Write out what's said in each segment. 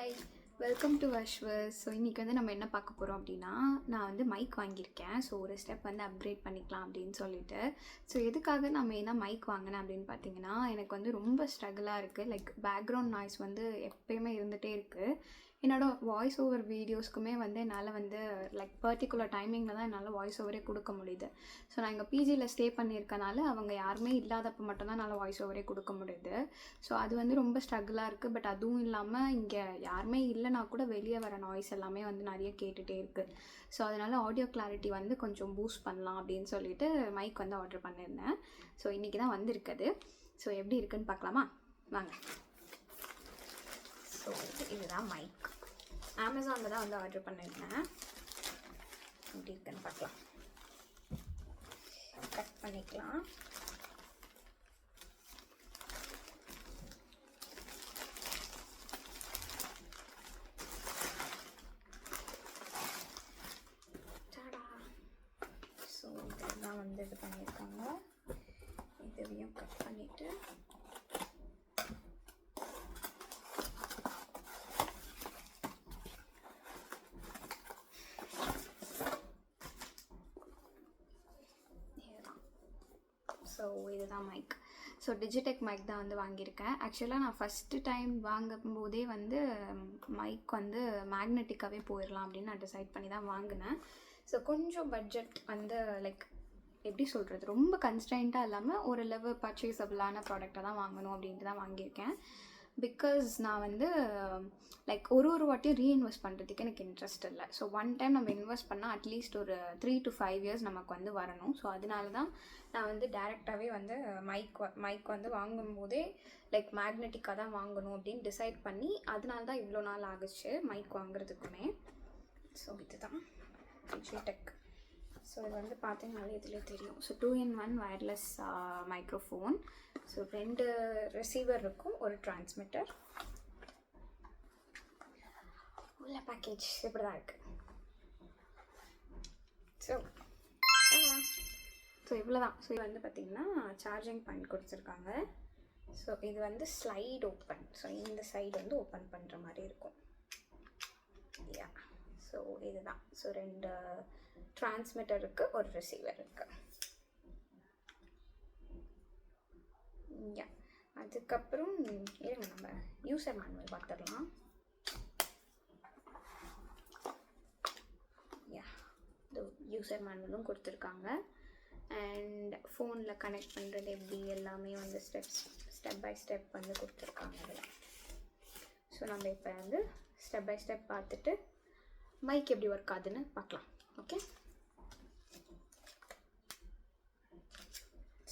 Hi, welcome to அஷ்வஸ். So இன்றைக்கி வந்து நம்ம என்ன பார்க்க போகிறோம் அப்படின்னா, நான் வந்து மைக் வாங்கியிருக்கேன். ஸோ ஒரு ஸ்டெப் வந்து அப்கிரேட் பண்ணிக்கலாம் அப்படின்னு சொல்லிட்டு. ஸோ எதுக்காக நான் மெயினாக மைக் வாங்கினேன் அப்படின்னு பார்த்தீங்கன்னா, எனக்கு வந்து ரொம்ப ஸ்ட்ரகிளாக இருக்குது. லைக் பேக்ரவுண்ட் நாய்ஸ் வந்து எப்பயுமே இருந்துகிட்டே இருக்குது. என்னோடய வாய்ஸ் ஓவர் வீடியோஸ்க்குமே வந்து என்னால் வந்து லைக் பர்டிகுலர் டைமிங்கில் தான் என்னால் வாய்ஸ் ஓவரே கொடுக்க முடியுது. ஸோ நான் இங்கே பிஜியில் ஸ்டே பண்ணியிருக்கனால அவங்க யாருமே இல்லாதப்போ மட்டும்தான் என்னால் வாய்ஸ் ஓவரே கொடுக்க முடியுது. ஸோ அது வந்து ரொம்ப ஸ்ட்ரகிளாக இருக்குது. பட் அதுவும் இல்லாமல் இங்கே யாருமே இல்லைனா கூட வெளியே வர நாய்ஸ் எல்லாமே வந்து நிறைய கேட்டுகிட்டே இருக்குது. ஸோ அதனால் ஆடியோ கிளாரிட்டி வந்து கொஞ்சம் பூஸ்ட் பண்ணலாம் அப்படின்னு சொல்லிட்டு மைக் வந்து ஆர்டர் பண்ணியிருந்தேன். ஸோ இன்றைக்கி தான் வந்திருக்குது. ஸோ எப்படி இருக்குன்னு பார்க்கலாமா? வாங்க. ஸோ இதுதான் மைக். அமேசானில் தான் வந்து ஆர்டர் பண்ணியிருந்தேன். எப்படி இருக்குன்னு பார்க்கலாம். கட் பண்ணிக்கலாம். ஸோ இதெல்லாம் வந்து இது பண்ணியிருக்காங்க. இதையும் கட் பண்ணிவிட்டு ஸோ இதுதான் மைக். ஸோ டிஜிடெக் மைக் தான் வந்து வாங்கியிருக்கேன். ஆக்சுவலாக நான் ஃபஸ்ட்டு டைம் வாங்கும்போதே வந்து மைக் வந்து மேக்னெட்டிக்காகவே போயிடலாம் அப்படின்னு நான் டிசைட் பண்ணி தான் வாங்கினேன். ஸோ கொஞ்சம் பட்ஜெட் வந்து லைக் எப்படி சொல்கிறது, ரொம்ப கன்ஸ்டன்ட்டாக இல்லாமல் ஒரு லெவல் பர்ச்சேசபிளான ப்ராடக்டாக தான் வாங்கணும் அப்படின்ட்டு தான் வாங்கியிருக்கேன். பிகாஸ் நான் வந்து லைக் ஒரு வாட்டியும் ரீஇன்வெஸ்ட் பண்ணுறதுக்கு எனக்கு இன்ட்ரெஸ்ட் இல்லை. ஸோ ஒன் டைம் நம்ம இன்வெஸ்ட் பண்ணால் அட்லீஸ்ட் ஒரு 3 to 5 years நமக்கு வந்து வரணும். ஸோ அதனால தான் நான் வந்து டேரெக்டாகவே வந்து மைக் வந்து வாங்கும்போதே லைக் மேக்னெட்டிக்காக தான் வாங்கணும் அப்படின்னு டிசைட் பண்ணி அதனால தான் இவ்வளோ நாள் ஆகுச்சு மைக் வாங்குறதுக்குமே. ஸோ இதுதான் டிஜிடெக். ஸோ இது வந்து பார்த்தீங்கனாலே இதில் தெரியும். So 2-in-1 wireless microphone. So 2 receiver இருக்கும், ஒரு டிரான்ஸ்மிட்டர். உள்ள பேக்கேஜ் இப்படி தான் இருக்குது. ஸோ இவ்வளோ தான். ஸோ இது வந்து பார்த்திங்கன்னா சார்ஜிங் பாயிண்ட் கொடுத்துருக்காங்க. ஸோ இது வந்து ஸ்லைட் ஓப்பன். ஸோ இந்த சைடு வந்து ஓப்பன் பண்ணுற மாதிரி இருக்கும். யா, ஸோ இதுதான். ஸோ 2 டிரான்ஸ்மிட்டர் இருக்குது, ஒரு ரிசீவர் இருக்குது. யா, அதுக்கப்புறம் இருங்க நம்ம யூசர் மேனுவல் பார்த்துடலாம். யா, இது யூசர் மேனுவலும் கொடுத்துருக்காங்க. அண்ட் ஃபோனில் கனெக்ட் பண்ணுறது எப்படி எல்லாமே வந்து ஸ்டெப் பை ஸ்டெப் வந்து கொடுத்துருக்காங்க அதில். ஸோ நம்ம இப்போ வந்து ஸ்டெப் பை ஸ்டெப் பார்த்துட்டு மைக் எப்படி ஒர்க் ஆகுதுன்னு பார்க்கலாம். ஓகே.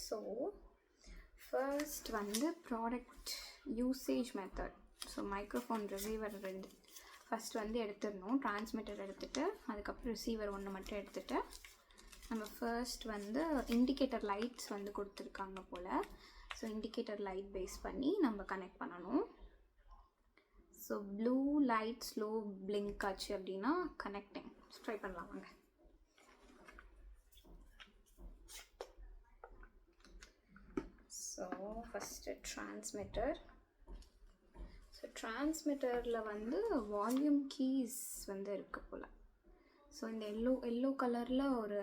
ஸோ ஃபர்ஸ்ட் வந்து product usage method. So microphone receiver 2 first வந்து எடுத்துடணும். டிரான்ஸ்மிட்டர் எடுத்துகிட்டு அதுக்கப்புறம் ரிசீவர் 1 மட்டும் எடுத்துகிட்டு நம்ம ஃபர்ஸ்ட் வந்து இண்டிகேட்டர் லைட்ஸ் வந்து கொடுத்துருக்காங்க போல். ஸோ இண்டிகேட்டர் லைட் பேஸ் பண்ணி நம்ம கனெக்ட் பண்ணணும். So blue light slow blink ஆச்சு அப்படின்னா கனெக்டிங். ட்ரை பண்ணலாம் வாங்க. So first transmitter. ஸோ டிரான்ஸ்மிட்டரில் வந்து வால்யூம் கீஸ் வந்து இருக்குது போல். ஸோ இந்த எல்லோ கலரில் ஒரு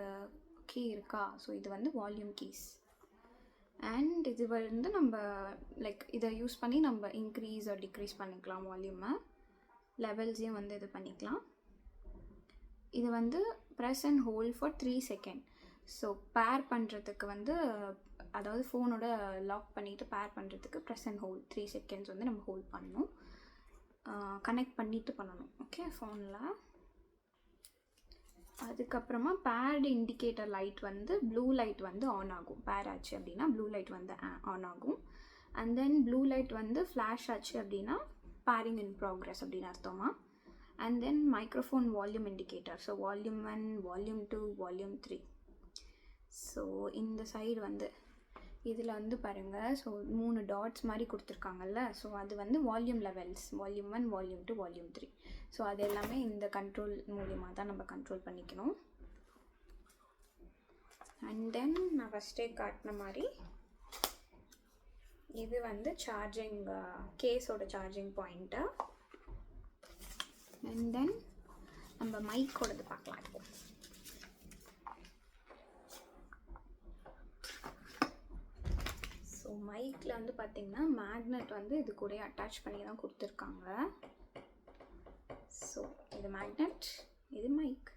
கீ இருக்கா? ஸோ இது வந்து வால்யூம் கீஸ். அண்ட் இது வந்து நம்ம லைக் இதை யூஸ் பண்ணி நம்ம இன்க்ரீஸ் ஆர் டிக்ரீஸ் பண்ணிக்கலாம் வால்யூமை. லெவல்ஸையும் வந்து இது பண்ணிக்கலாம். இது வந்து press and hold for 3 seconds. So பேர் பண்ணுறதுக்கு வந்து அதாவது ஃபோனோட லாக் பண்ணிவிட்டு பேர் பண்ணுறதுக்கு ப்ரெஸ் அண்ட் ஹோல்ட் 3 seconds வந்து நம்ம ஹோல்ட் பண்ணணும். கனெக்ட் பண்ணிவிட்டு பண்ணணும். ஓகே, ஃபோனில். அதுக்கப்புறமா பேர்டு இண்டிகேட்டர் லைட் வந்து ப்ளூ லைட் வந்து ஆன் ஆகும். பேர் ஆச்சு அப்படின்னா ப்ளூ லைட் வந்து ஆன் ஆகும். அண்ட் தென் ப்ளூ லைட் வந்து ஃப்ளாஷ் ஆச்சு அப்படின்னா பேரிங் இன் ப்ராக்ரஸ் அப்படின்னு அர்த்தமா. And then microphone volume indicator. So volume 1, volume 2, volume 3. So இந்த சைடு வந்து இதில் வந்து பாருங்கள். ஸோ 3 டாட்ஸ் மாதிரி கொடுத்துருக்காங்கல்ல. ஸோ அது வந்து volume levels, volume 1, volume 2, volume 3. So அது எல்லாமே இந்த கண்ட்ரோல் மூலிமா தான் நம்ம கண்ட்ரோல் பண்ணிக்கணும். அண்ட் தென் நான் ஃபஸ்ட்டே காட்டின மாதிரி இது வந்து சார்ஜிங் கேஸோட சார்ஜிங் பாயிண்ட்டு. அண்ட் தென் நம்ம மைக்கோடது பார்க்கலாம் இப்போ. ஸோ மைக்கில் வந்து பார்த்திங்கன்னா மேக்னெட் வந்து இது கூட அட்டாச் பண்ணி தான் கொடுத்துருக்காங்க. ஸோ இது மேக்னெட், இது மைக்.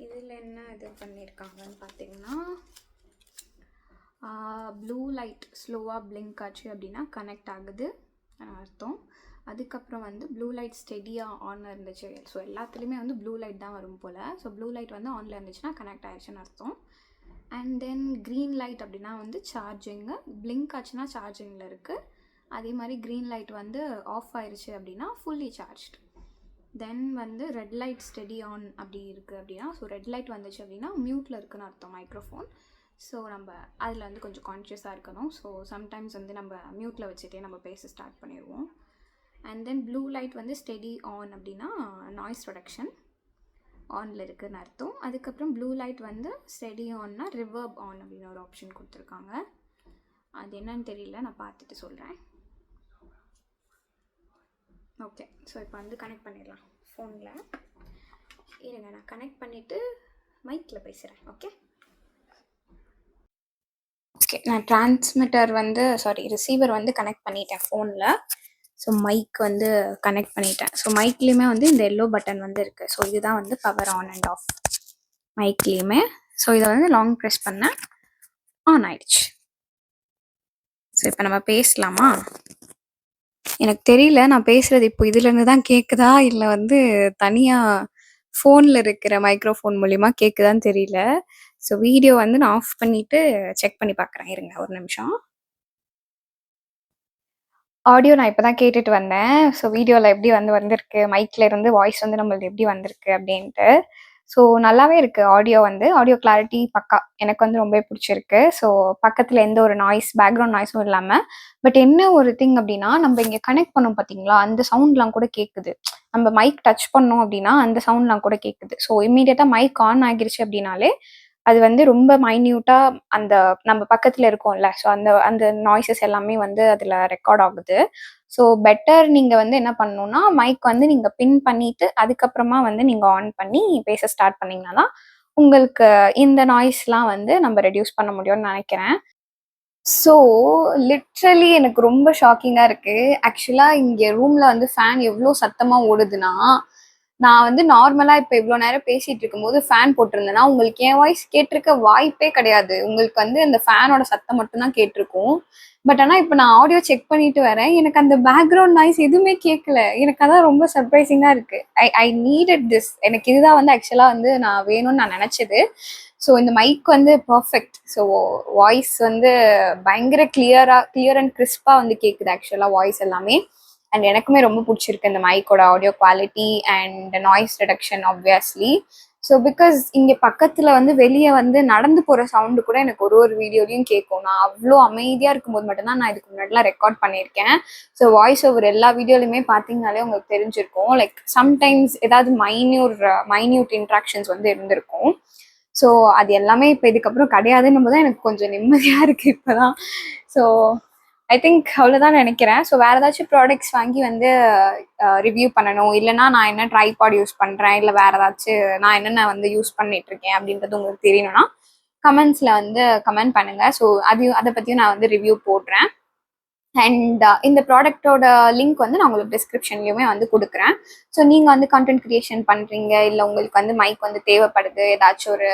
இதில் என்ன இது பண்ணியிருக்காங்கன்னு பார்த்தீங்கன்னா, ப்ளூ லைட் ஸ்லோவாக பிளிங்க் ஆச்சு அப்படின்னா கனெக்ட் ஆகுது அர்த்தம். அதுக்கப்புறம் வந்து ப்ளூ லைட் ஸ்டெடியாக ஆனில் இருந்துச்சு. ஸோ எல்லாத்துலேயுமே வந்து ப்ளூ லைட் தான் வரும் போல். ஸோ ப்ளூ லைட் வந்து ஆனில் இருந்துச்சுன்னா கனெக்ட் ஆயிடுச்சுன்னு அர்த்தம். அண்ட் தென் க்ரீன் லைட் அப்படின்னா வந்து சார்ஜிங்கு, பிளிங்க் ஆச்சுன்னா சார்ஜிங்கில் இருக்குது. அதே மாதிரி க்ரீன் லைட் வந்து ஆஃப் ஆயிடுச்சு அப்படின்னா ஃபுல்லி சார்ஜ்டு. தென் வந்து ரெட் லைட் ஸ்டெடி ஆன் அப்படி இருக்குது அப்படின்னா, ஸோ ரெட் லைட் வந்துச்சு அப்படின்னா மியூட்டில் இருக்குதுன்னு அர்த்தம் மைக்ரோஃபோன். ஸோ நம்ம அதில் வந்து கொஞ்சம் கான்ஷியஸாக இருக்கணும். ஸோ சம்டைம்ஸ் வந்து நம்ம மியூட்டில் வச்சுட்டே நம்ம பேச ஸ்டார்ட் பண்ணிடுவோம். அண்ட் தென் ப்ளூ லைட் வந்து ஸ்டெடி ஆன் அப்படின்னா நாய்ஸ் ரிடக்ஷன் ஆனில் இருக்குதுன்னு அர்த்தம். அதுக்கப்புறம் ப்ளூ லைட் வந்து ஸ்டெடி ஆன்னா ரிவர்ப் ஆன் அப்படின்னு ஒரு ஆப்ஷன் கொடுத்துருக்காங்க. அது என்னன்னு தெரியல, நான் பார்த்துட்டு சொல்கிறேன். ஓகே, ஸோ இப்போ வந்து கனெக்ட் பண்ணிடலாம் ஃபோனில். இருங்க, நான் கனெக்ட் பண்ணிவிட்டு மைக்கில் பேசுகிறேன். ஓகே ஓகே, நான் ட்ரான்ஸ்மிட்டர் வந்து ரிசீவர் வந்து கனெக்ட் பண்ணிட்டேன் ஃபோனில். ஸோ மைக் வந்து கனெக்ட் பண்ணிட்டேன். ஸோ மைக்லேயுமே வந்து இந்த எல்லோ பட்டன் வந்து இருக்குது. ஸோ இதுதான் வந்து பவர் ஆன் அண்ட் ஆஃப் மைக்லேயுமே. ஸோ இதை வந்து லாங் ப்ரெஸ் பண்ணேன், ஆன் ஆயிடுச்சு. ஸோ இப்போ நம்ம பேசலாமா? எனக்கு தெரியல, நான் பேசுகிறது இப்போ இதுலேருந்து தான் கேட்குதா இல்லை வந்து தனியாக ஃபோனில் இருக்கிற மைக்ரோஃபோன் மூலிமா கேட்குதான்னு தெரியல. ஸோ வீடியோ வந்து நான் ஆஃப் பண்ணிவிட்டு செக் பண்ணி பார்க்குறேன். இருங்க ஒரு நிமிஷம். ஆடியோ நான் இப்போ தான் கேட்டுட்டு வந்தேன். ஸோ வீடியோவில் எப்படி வந்திருக்கு, மைக்கில் இருந்து வாய்ஸ் வந்து நம்மளுக்கு எப்படி வந்திருக்கு அப்படின்ட்டு. ஸோ நல்லாவே இருக்குது ஆடியோ வந்து. ஆடியோ கிளாரிட்டி பக்கா, எனக்கு வந்து ரொம்ப பிடிச்சிருக்கு. ஸோ பக்கத்தில் எந்த ஒரு நாய்ஸ், பேக்ரவுண்ட் நாய்ஸும் இல்லாமல். பட் என்ன ஒரு திங் அப்படின்னா, நம்ம இங்கே கனெக்ட் பண்ணோம் பார்த்தீங்களா, அந்த சவுண்ட்லாம் கூட கேட்குது. நம்ம மைக் டச் பண்ணோம் அப்படின்னா அந்த சவுண்ட்லாம் கூட கேட்குது. ஸோ இம்மீடியட்டாக மைக் ஆன் ஆகிருச்சு அப்படின்னாலே அது வந்து ரொம்ப மைன்யூட்டாக அந்த நம்ம பக்கத்தில் இருக்கோம்ல, ஸோ அந்த அந்த நாய்ஸஸ் எல்லாமே வந்து அதில் ரெக்கார்ட் ஆகுது. ஸோ பெட்டர் நீங்கள் வந்து என்ன பண்ணணும்னா, மைக் வந்து நீங்கள் பின் பண்ணிவிட்டு அதுக்கப்புறமா வந்து நீங்கள் ஆன் பண்ணி பேச ஸ்டார்ட் பண்ணிங்கன்னா தான் உங்களுக்கு இந்த நாய்ஸ்லாம் வந்து நம்ம ரெடியூஸ் பண்ண முடியும்னு நினைக்கிறேன். ஸோ லிட்ரலி எனக்கு ரொம்ப ஷாக்கிங்காக இருக்குது. ஆக்சுவலாக இங்கே ரூமில் வந்து ஃபேன் எவ்வளோ சத்தமாக ஓடுதுன்னா, நான் வந்து நார்மலாக இப்போ இவ்வளோ நேரம் பேசிகிட்டு இருக்கும்போது ஃபேன் போட்டிருந்தேன்னா உங்களுக்கு என் வாய்ஸ் கேட்டிருக்க வாய்ப்பே கிடையாது. உங்களுக்கு வந்து அந்த ஃபேனோட சத்தம் மட்டும்தான் கேட்டிருக்கும். பட் ஆனால் இப்போ நான் ஆடியோ செக் பண்ணிட்டு வரேன், எனக்கு அந்த பேக்ரவுண்ட் நாய்ஸ் எதுவுமே கேட்கல. எனக்கு அதான் ரொம்ப சர்ப்ரைசிங்காக இருக்குது. ஐ நீடட் திஸ். எனக்கு இதுதான் வந்து ஆக்சுவலாக வந்து நான் வேணும்னு நான் நினச்சது. ஸோ இந்த மைக் வந்து பர்ஃபெக்ட். ஸோ வாய்ஸ் வந்து பயங்கர கிளியர் அண்ட் கிறிஸ்பாக வந்து கேட்குது ஆக்சுவலாக வாய்ஸ் எல்லாமே. அண்ட் எனக்குமே ரொம்ப பிடிச்சிருக்கு இந்த மைக்கோட audio quality and noise reduction obviously. So because இங்கே பக்கத்தில் வந்து வெளியே வந்து நடந்து போகிற சவுண்டு கூட எனக்கு ஒரு வீடியோலையும் கேட்கும். நான் அவ்வளோ அமைதியாக இருக்கும்போது மட்டும்தான் நான் இதுக்கு முன்னாடிலாம் ரெக்கார்ட் பண்ணியிருக்கேன். ஸோ வாய்ஸ் ஓவர் எல்லா வீடியோலையுமே பார்த்தீங்கனாலே உங்களுக்கு தெரிஞ்சிருக்கும். லைக் சம்டைம்ஸ் ஏதாவது மைன்யூட் இன்ட்ராக்ஷன்ஸ் வந்து இருந்திருக்கும். ஸோ அது எல்லாமே இப்போ இதுக்கப்புறம் கிடையாதுன்னும் போது எனக்கு கொஞ்சம் நிம்மதியாக இருக்குது இப்போ தான். ஸோ ஐ திங்க் அவ்வளோதான் நினைக்கிறேன். ஸோ வேறு ஏதாச்சும் ப்ராடக்ட்ஸ் வாங்கி வந்து ரிவ்யூ பண்ணணும், இல்லைனா நான் என்ன ட்ரைபாட் யூஸ் பண்ணுறேன், இல்லை வேறு ஏதாச்சும் நான் என்னென்ன வந்து யூஸ் பண்ணிகிட்ருக்கேன் அப்படின்றது உங்களுக்கு தெரியணும்னா கமெண்ட்ஸில் வந்து கமெண்ட் பண்ணுங்கள். ஸோ அதை பற்றியும் நான் வந்து ரிவ்யூ போடுறேன். அண்ட் இந்த ப்ராடக்டோட லிங்க் வந்து நான் உங்களுக்கு டிஸ்கிரிப்ஷன்லையுமே வந்து கொடுக்குறேன். ஸோ நீங்கள் வந்து கண்டென்ட் க்ரியேஷன் பண்ணுறீங்க, இல்லை உங்களுக்கு வந்து மைக் வந்து தேவைப்படுது ஏதாச்சும் ஒரு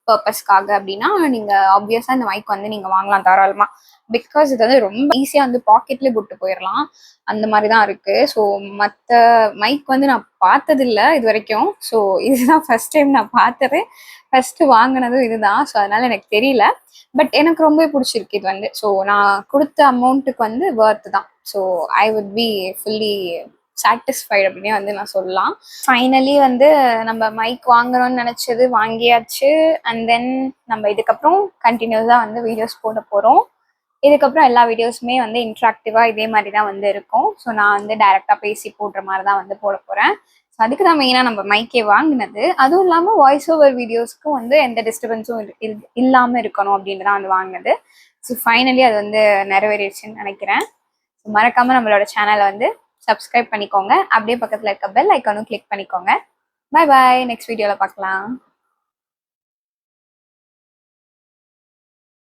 பர்பஸ்க்காக அப்படின்னா நீங்கள் ஆப்வியஸாக இந்த மைக் வந்து நீங்கள் வாங்கலாம் தாராளமாக. பிகாஸ் இது வந்து ரொம்ப ஈஸியாக வந்து பாக்கெட்லேயே போட்டு போயிடலாம், அந்த மாதிரி தான் இருக்குது. ஸோ மற்ற மைக் வந்து நான் பார்த்ததில்லை இது வரைக்கும். ஸோ இதுதான் ஃபர்ஸ்ட் டைம் நான் பார்த்தது, ஃபஸ்ட்டு வாங்கினதும் இதுதான். ஸோ அதனால் எனக்கு தெரியல. பட் எனக்கு ரொம்ப பிடிச்சிருக்கு இது வந்து. ஸோ நான் கொடுத்த அமௌண்ட்டுக்கு வந்து ஒர்த்து தான். So I would be fully satisfied அப்படின்னே வந்து நான் சொல்லலாம். ஃபைனலி வந்து நம்ம மைக் வாங்கணும்னு நினச்சது வாங்கியாச்சு. அண்ட் தென் நம்ம இதுக்கப்புறம் கண்டினியூஸாக வந்து வீடியோஸ் போட போகிறோம். இதுக்கப்புறம் எல்லா வீடியோஸுமே வந்து இன்ட்ராக்டிவாக இதே மாதிரி தான் வந்து இருக்கும். ஸோ நான் வந்து டைரெக்டாக பேசி போடுற மாதிரி தான் வந்து போட போகிறேன். ஸோ அதுக்கு தான் மெயினாக நம்ம மைக்கே வாங்கினது. அதுவும் இல்லாமல் வாய்ஸ் ஓவர் வீடியோஸ்க்கும் வந்து எந்த டிஸ்டர்பன்ஸும் இல்லாமல் இருக்கணும் அப்படின்ட்டு தான் வந்து வாங்கினது. ஸோ ஃபைனலி அது வந்து நிறைவேறிடுச்சுன்னு நினைக்கிறேன். ஸோ மறக்காமல் நம்மளோட சேனலை வந்து சப்ஸ்கிரைப் பண்ணிக்கோங்க. அப்படியே பக்கத்தில் இருக்க பெல் ஐக்கானும் கிளிக் பண்ணிக்கோங்க. பாய் பாய், நெக்ஸ்ட் வீடியோவில் பார்க்கலாம்.